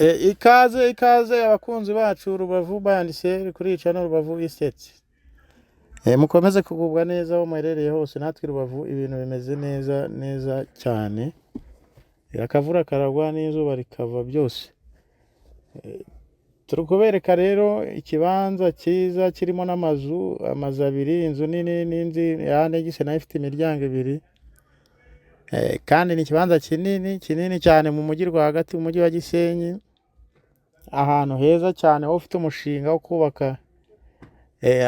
Ikaze abakunzi bacu Rubavu bayanditse kuri channel Rubavu Estate. Mukomeze kugubwa neza aho muherereye hose, natwe Rubavu ibintu bimeze neza cyane. Akavura karagwa n'izuba rikava byose. Turi kubereka rero ikibanza cyiza kirimo n'amazu abiri, inzu nini n'indi yane gise nayo ifite imiryango ibiri. Kandi ni ikibanza kinini cyane mu mujyi rwagati, mu mujyi wa Gisenyi, ahantu heza cyane aho ufite umushinga wo kubaka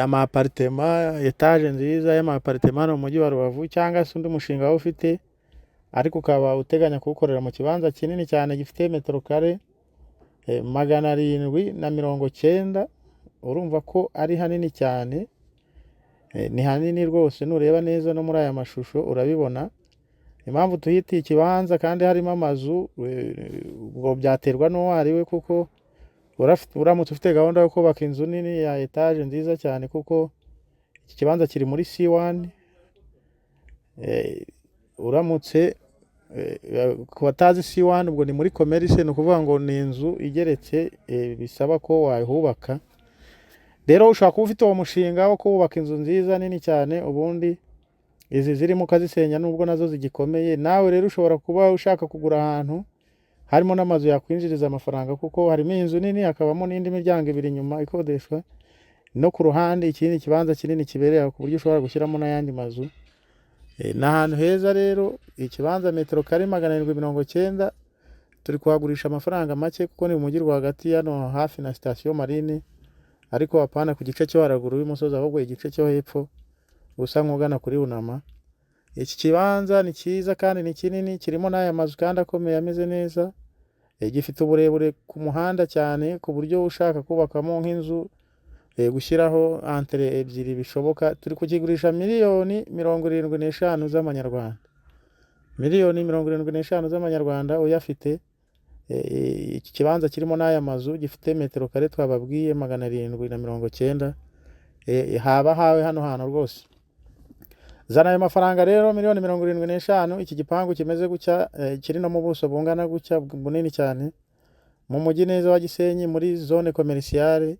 ama apartment etage nziza y'ama apartment mu mujyi wa Rubavu, cyangwa se undi mushinga wo ufite ariko ukaba uteganya kuwukorera mu kibanza kinini cyane gifite metero kare 790. urumva ko ari hanini cyane, ni hanini rwose. Nureba neza no muri aya mashusho urabibona impamvu tuhitiye ikibanza kandi harimo amazu. Ubwo byaterwa n'uwo ari we, kuko uramutse ufite gahunda yo kubaka inzu nini ya etage nziza cyane, kuko iki kibanza kiri muri C1. Uramutse ku batazi C1 ubwo ni muri commerce, ni ukuvuga ngo ni inzu igeretse, bisaba ko wahubaka. Rero ushaka kuba ufite uwo mushinga wo kubaka inzu nziza nini cyane, ubundi izi zirimo ukazisenya nubwo nazo zigikomeye. Nawe rero ushobora kuba ushaka kugura ahantu harimo n'amazu yakwinjiriza amafaranga, kuko harimo inzu nini hakabamo n'indi miryango ibiri inyuma ikodeshwa, no ku ruhande ikindi kibanza kinini kibereye ku buryo ushobora gushyiramo n'ayandi mazu. Ni ahantu heza rero. Ikibanza metero kare 790 turi kuhagurisha amafaranga make, kuko ni mu mujyi rwagati hano hafi na station marine, ariko apana ku gice cyo haraguru y'umusozi, ahubwo igice cyo hepfo usa nk'ugana kuri Unama. Iki kibanza ni cyiza kandi ni kinini, kirimo n'aya mazu kandi akomeye ameze neza. Gifite uburebure ku muhanda cyane, ku buryo ushaka kubakamo nk'inzu gushyiraho entre ebyiri bishoboka. Turi kukigurisha miliyoni 75 z'amanyarwanda. Miliyoni 75 z'amanyarwanda uyafite. Iki kibanza kirimo n'aya mazu, gifite metero kare twababwiye 790. Haba hawe hano hantu rwose. Zana ayo mafaranga rero miliyoni 75. Iki gipangu kimeze gucya, kiri no mu buso bungana gucya bunini cyane, mu mujyi neza wa Gisenyi, muri zone commerciale.